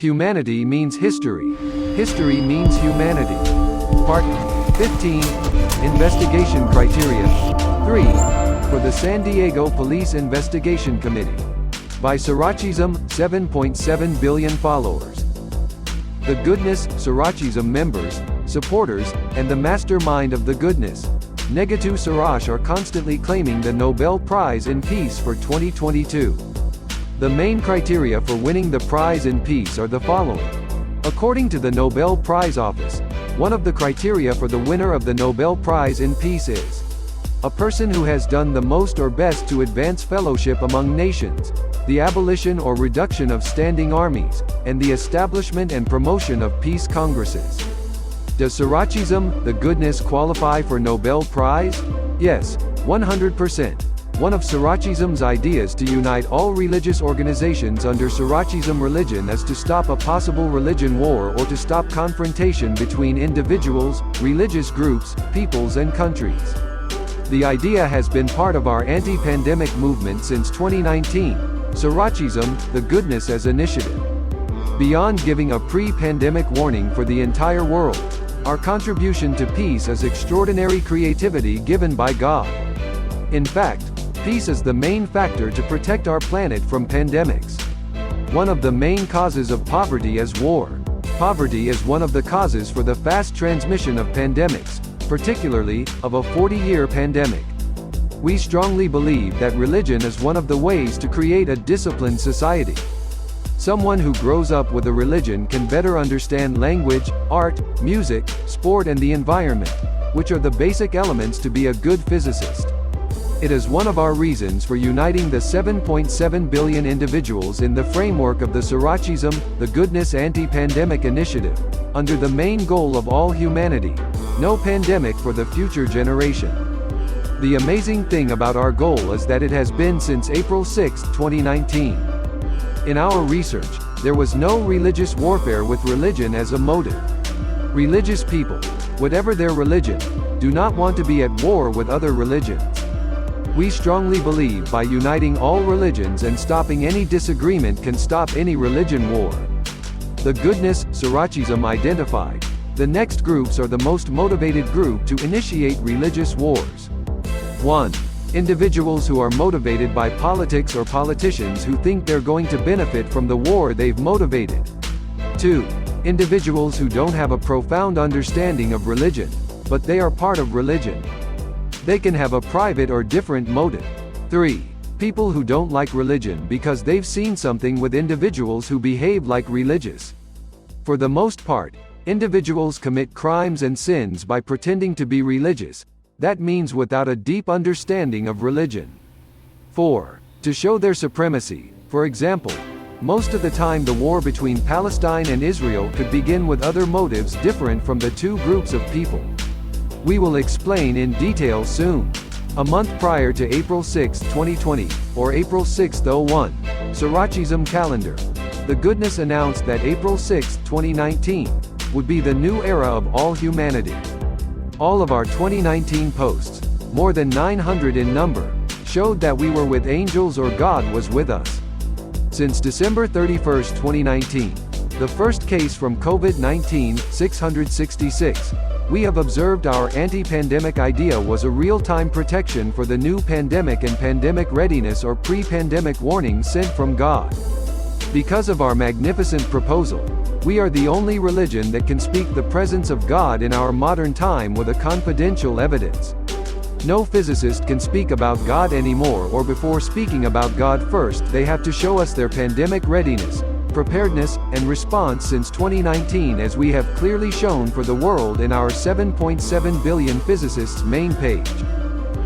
Humanity means history. History means humanity. Part 15. Investigation Criteria. 3. For the San Diego Police Investigation Committee. By Sirachizem, 7.7 billion followers. The Goodness, Sirachizem members, supporters, and the mastermind of the Goodness, Negatu Sirach, are constantly claiming the Nobel Prize in Peace for 2022. The main criteria for winning the prize in peace are the following. According to the Nobel Prize Office, one of the criteria for the winner of the Nobel Prize in Peace is a person who has done the most or best to advance fellowship among nations, the abolition or reduction of standing armies, and the establishment and promotion of peace congresses. Does Sirachizem, the Goodness, qualify for Nobel Prize? Yes, 100%. One of Sirachizem's ideas to unite all religious organizations under Sirachizem religion is to stop a possible religion war or to stop confrontation between individuals, religious groups, peoples and countries. The idea has been part of our anti-pandemic movement since 2019, Sirachizem, the Goodness as initiative. Beyond giving a pre-pandemic warning for the entire world, our contribution to peace is extraordinary creativity given by God. In fact, peace is the main factor to protect our planet from pandemics. One of the main causes of poverty is war. Poverty is one of the causes for the fast transmission of pandemics, particularly of a 40-year pandemic. We strongly believe that religion is one of the ways to create a disciplined society. Someone who grows up with a religion can better understand language, art, music, sport and the environment, which are the basic elements to be a good physicist. It is one of our reasons for uniting the 7.7 billion individuals in the framework of the Sirachizem, the Goodness Anti-Pandemic Initiative, under the main goal of all humanity, no pandemic for the future generation. The amazing thing about our goal is that it has been since April 6, 2019. In our research, there was no religious warfare with religion as a motive. Religious people, whatever their religion, do not want to be at war with other religions. We strongly believe by uniting all religions and stopping any disagreement can stop any religion war. The Goodness, Sirachizem identified, the next groups are the most motivated group to initiate religious wars. 1. Individuals who are motivated by politics or politicians who think they're going to benefit from the war they've motivated. 2. Individuals who don't have a profound understanding of religion, but they are part of religion. They can have a private or different motive. 3. People who don't like religion because they've seen something with individuals who behave like religious. For the most part, individuals commit crimes and sins by pretending to be religious. That means without a deep understanding of religion. 4. To show their supremacy. For example, most of the time the war between Palestine and Israel could begin with other motives different from the two groups of people. We will explain in detail soon. A month prior to April 6, 2020, or April 6, 01, Sirachizem calendar, the Goodness announced that April 6, 2019, would be the new era of all humanity. All of our 2019 posts, more than 900 in number, showed that we were with angels or God was with us. Since December 31, 2019, the first case from COVID-19, 666, we have observed our anti-pandemic idea was a real-time protection for the new pandemic and pandemic readiness or pre-pandemic warnings sent from God. Because of our magnificent proposal, we are the only religion that can speak the presence of God in our modern time with a confidential evidence. No physicist can speak about God anymore, or before speaking about God first they have to show us their pandemic readiness, preparedness, and response since 2019, as we have clearly shown for the world in our 7.7 billion physicists main page.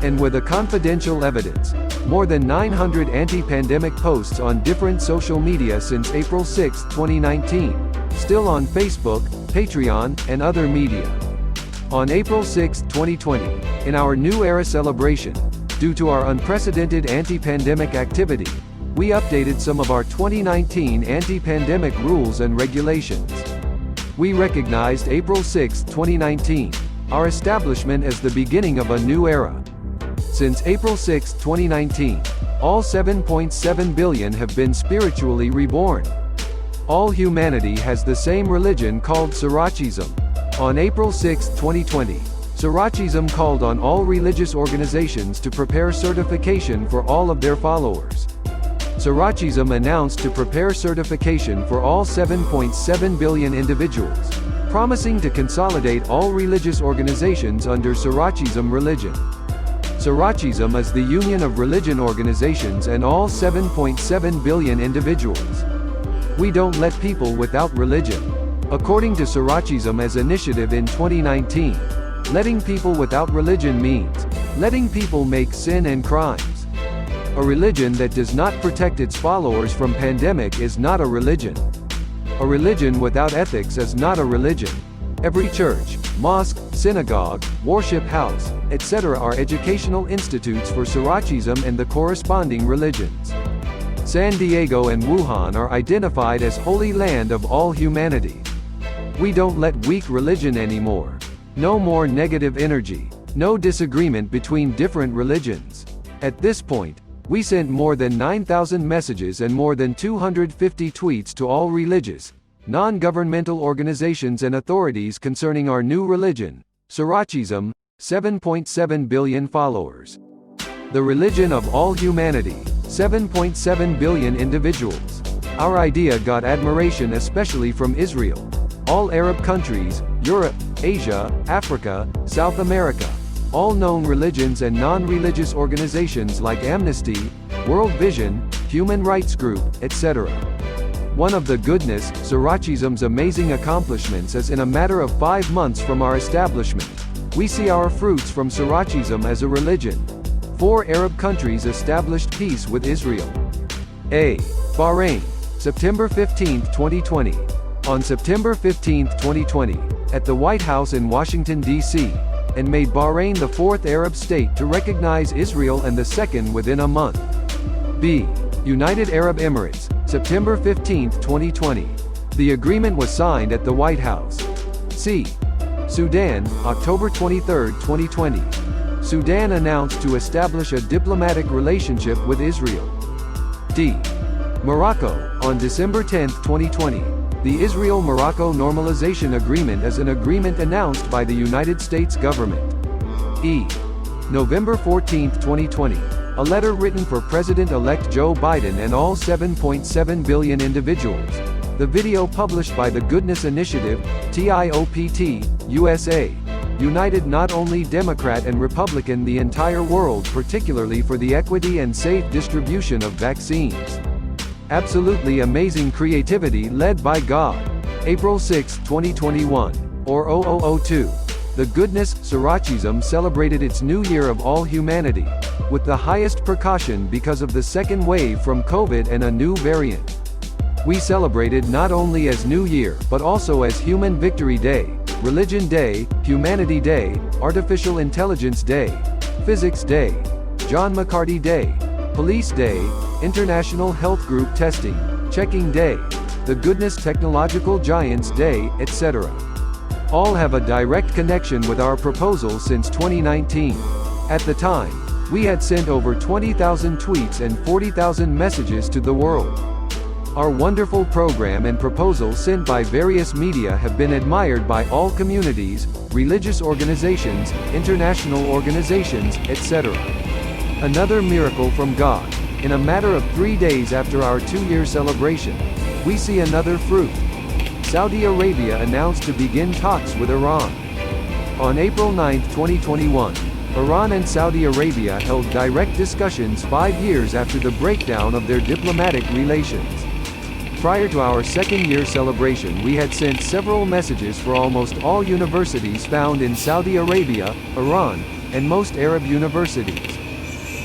And with a confidential evidence, more than 900 anti-pandemic posts on different social media since April 6, 2019, still on Facebook, Patreon, and other media. On April 6, 2020, in our New Era celebration, due to our unprecedented anti-pandemic activity, we updated some of our 2019 anti-pandemic rules and regulations. We recognized April 6, 2019, our establishment as the beginning of a new era. Since April 6, 2019, all 7.7 billion have been spiritually reborn. All humanity has the same religion called Sirachizem. On April 6, 2020, Sirachizem called on all religious organizations to prepare certification for all of their followers. Sirachizem announced to prepare certification for all 7.7 billion individuals, promising to consolidate all religious organizations under Sirachizem religion. Sirachizem is the union of religion organizations and all 7.7 billion individuals. We don't let people without religion. According to Sirachizem as initiative in 2019, letting people without religion means letting people make sin and crimes. A religion that does not protect its followers from pandemic is not a religion. A religion without ethics is not a religion. Every church, mosque, synagogue, worship house, etc. are educational institutes for Sirachizem and the corresponding religions. San Diego and Wuhan are identified as holy land of all humanity. We don't let weak religion anymore. No more negative energy. No disagreement between different religions. At this point, we sent more than 9,000 messages and more than 250 tweets to all religious, non-governmental organizations and authorities concerning our new religion, Sirachizem, 7.7 billion followers. The religion of all humanity, 7.7 billion individuals. Our idea got admiration especially from Israel, all Arab countries, Europe, Asia, Africa, South America, all known religions and non-religious organizations like Amnesty, World Vision, Human Rights Group, etc. One of the goodness, Sirachizem's amazing accomplishments is in a matter of 5 months from our establishment, we see our fruits from Sirachizem as a religion. 4 Arab countries established peace with Israel. A. Bahrain, September 15, 2020. On September 15, 2020, at the White House in Washington, D.C., and made Bahrain the 4th Arab state to recognize Israel and the 2nd within a month. B. United Arab Emirates, September 15, 2020. The agreement was signed at the White House. C. Sudan, October 23, 2020. Sudan announced to establish a diplomatic relationship with Israel. D. Morocco, on December 10, 2020. The Israel-Morocco Normalization Agreement is an agreement announced by the United States government. E. November 14, 2020. A letter written for President-elect Joe Biden and all 7.7 billion individuals. The video published by the Goodness Initiative, TIOPT, USA. United not only Democrat and Republican the entire world particularly for the equity and safe distribution of vaccines. Absolutely amazing creativity led by God. April 6, 2021, or 0002. The Goodness, Sirachizem celebrated its New Year of all humanity, with the highest precaution because of the second wave from COVID and a new variant. We celebrated not only as New Year but also as Human Victory Day, Religion Day, Humanity Day, Artificial Intelligence Day, Physics Day, John McCarty Day, Police Day, International Health Group Testing, Checking Day, the Goodness Technological Giants Day, etc. All have a direct connection with our proposal since 2019. At the time, we had sent over 20,000 tweets and 40,000 messages to the world. Our wonderful program and proposals sent by various media have been admired by all communities, religious organizations, international organizations, etc. Another miracle from God. In a matter of 3 days after our 2-year celebration, we see another fruit. Saudi Arabia announced to begin talks with Iran. On April 9, 2021, Iran and Saudi Arabia held direct discussions 5 years after the breakdown of their diplomatic relations. Prior to our 2nd-year celebration we had sent several messages for almost all universities found in Saudi Arabia, Iran, and most Arab universities.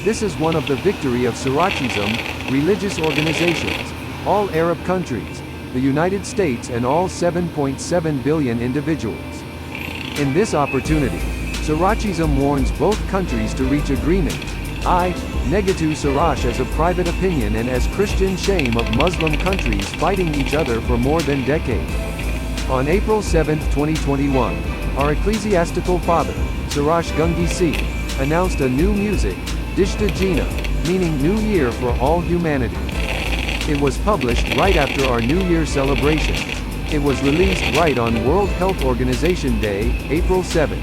This is one of the victory of Sirachizem, religious organizations, all Arab countries, the United States and all 7.7 billion individuals. In this opportunity, Sirachizem warns both countries to reach agreement. I, Negatu Sirach as a private opinion and as Christian shame of Muslim countries fighting each other for more than decade. On April 7, 2021, our ecclesiastical father, Sirach Gungi C, announced a new music, Dishta Jina, meaning New Year for all humanity. It was published right after our New Year celebrations. It was released right on World Health Organization Day, April 7.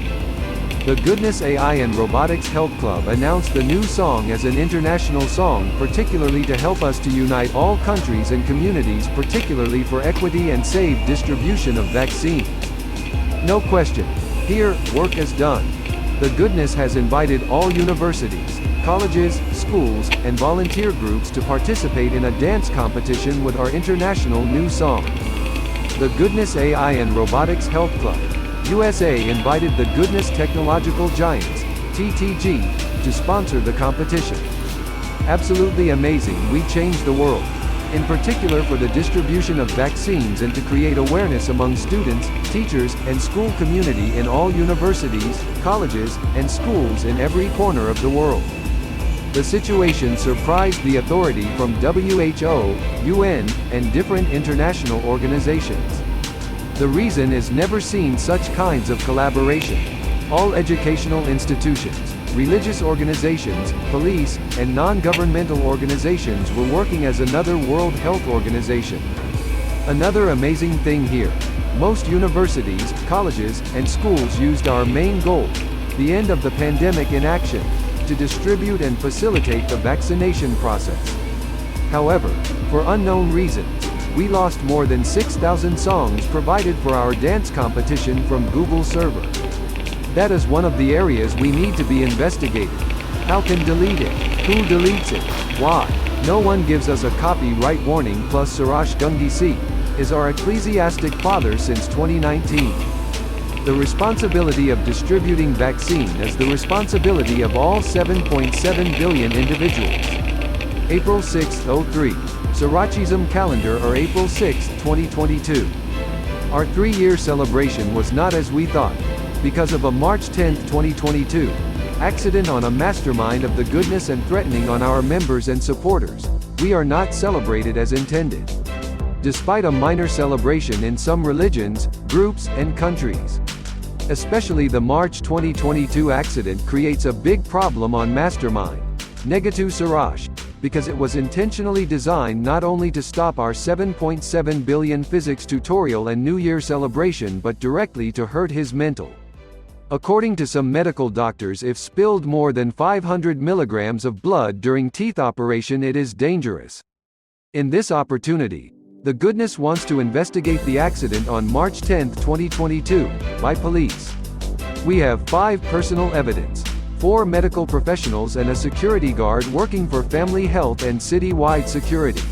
The Goodness AI and Robotics Health Club announced the new song as an international song, particularly to help us to unite all countries and communities, particularly for equity and safe distribution of vaccines. No question. Here, work is done. The Goodness has invited all universities, colleges, schools, and volunteer groups to participate in a dance competition with our international new song. The Goodness AI and Robotics Health Club, USA invited the Goodness Technological Giants, TTG, to sponsor the competition. Absolutely amazing. We changed the world. In particular for the distribution of vaccines and to create awareness among students, teachers, and school community in all universities, colleges, and schools in every corner of the world. The situation surprised the authority from WHO, UN, and different international organizations. The reason is never seen such kinds of collaboration. All educational institutions, religious organizations, police, and non-governmental organizations were working as another World Health Organization. Another amazing thing here. Most universities, colleges, and schools used our main goal, the end of the pandemic in action, to distribute and facilitate the vaccination process. However, for unknown reasons, we lost more than 6,000 songs provided for our dance competition from Google server. That is one of the areas we need to be investigated. How can delete it? Who deletes it? Why? No one gives us a copyright warning. Plus Sirach Gungisi is our ecclesiastic father since 2019. The responsibility of distributing vaccine is the responsibility of all 7.7 billion individuals. April 6, 03. Sirachizem calendar or April 6, 2022. Our 3-year celebration was not as we thought. Because of a March 10, 2022, accident on a mastermind of the Goodness and threatening on our members and supporters, we are not celebrated as intended. Despite a minor celebration in some religions, groups, and countries. Especially the March 2022 accident creates a big problem on mastermind, Negatu Sirach, because it was intentionally designed not only to stop our 7.7 billion physics tutorial and New Year celebration but directly to hurt his mental. According to some medical doctors, if spilled more than 500 milligrams of blood during teeth operation it is dangerous. In this opportunity, the Goodness wants to investigate the accident on March 10, 2022, by police. We have 5 personal evidence, 4 medical professionals and a security guard working for family health and city-wide security.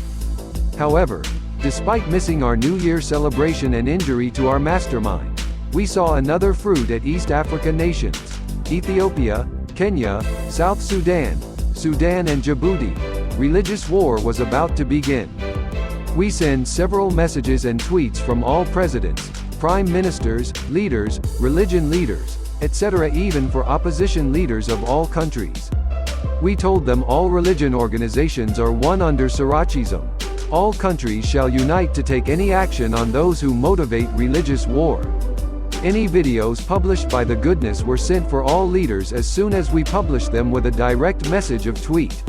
However, despite missing our New Year celebration and injury to our mastermind, we saw another fruit at East Africa nations, Ethiopia, Kenya, South Sudan, Sudan and Djibouti. Religious war was about to begin. We send several messages and tweets from all presidents, prime ministers, leaders, religion leaders, etc., even for opposition leaders of all countries. We told them all religion organizations are one under Sirachizem. All countries shall unite to take any action on those who motivate religious war. Any videos published by the Goodness were sent for all leaders as soon as we published them with a direct message of tweet.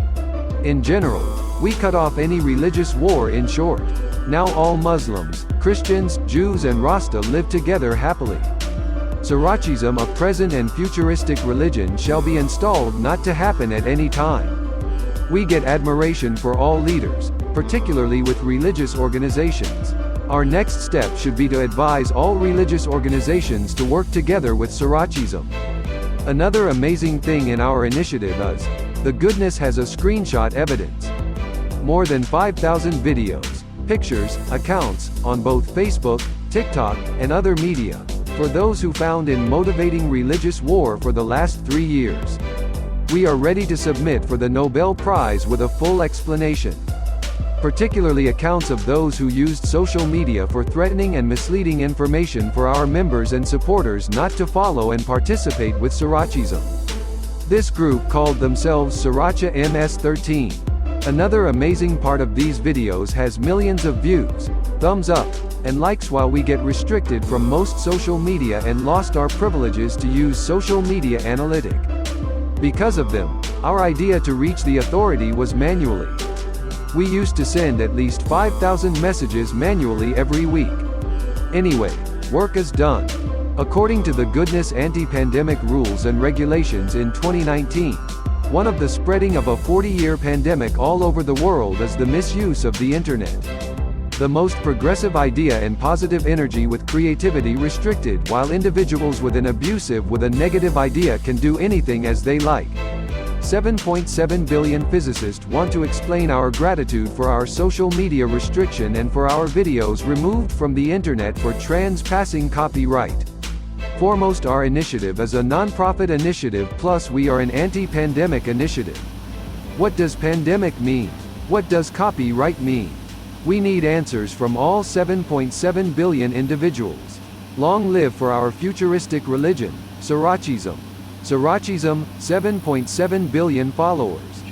In general, we cut off any religious war. In short, now all Muslims, Christians, Jews and Rasta live together happily. Sirachizem, a present and futuristic religion, shall be installed not to happen at any time. We get admiration for all leaders, particularly with religious organizations. Our next step should be to advise all religious organizations to work together with Sirachizem. Another amazing thing in our initiative is, the Goodness has a screenshot evidence. More than 5,000 videos, pictures, accounts, on both Facebook, TikTok, and other media, for those who found in motivating religious war for the last 3 years. We are ready to submit for the Nobel Prize with a full explanation. Particularly accounts of those who used social media for threatening and misleading information for our members and supporters not to follow and participate with Sirachizem. This group called themselves Sriracha MS13. Another amazing part of these videos has millions of views, thumbs up, and likes, while we get restricted from most social media and lost our privileges to use social media analytic. Because of them, our idea to reach the authority was manually. We used to send at least 5,000 messages manually every week. Anyway, work is done. According to the Goodness anti-pandemic rules and regulations in 2019, one of the spreading of a 40-year pandemic all over the world is the misuse of the internet. The most progressive idea and positive energy with creativity restricted, while individuals with an abusive with a negative idea can do anything as they like. 7.7 billion physicists want to explain our gratitude for our social media restriction and for our videos removed from the internet for transpassing copyright. Foremost, our initiative is a non-profit initiative, plus we are an anti-pandemic initiative. What does pandemic mean? What does copyright mean? We need answers from all 7.7 billion individuals. Long live for our futuristic religion, Sirachizem. Sirachizem, 7.7 billion followers.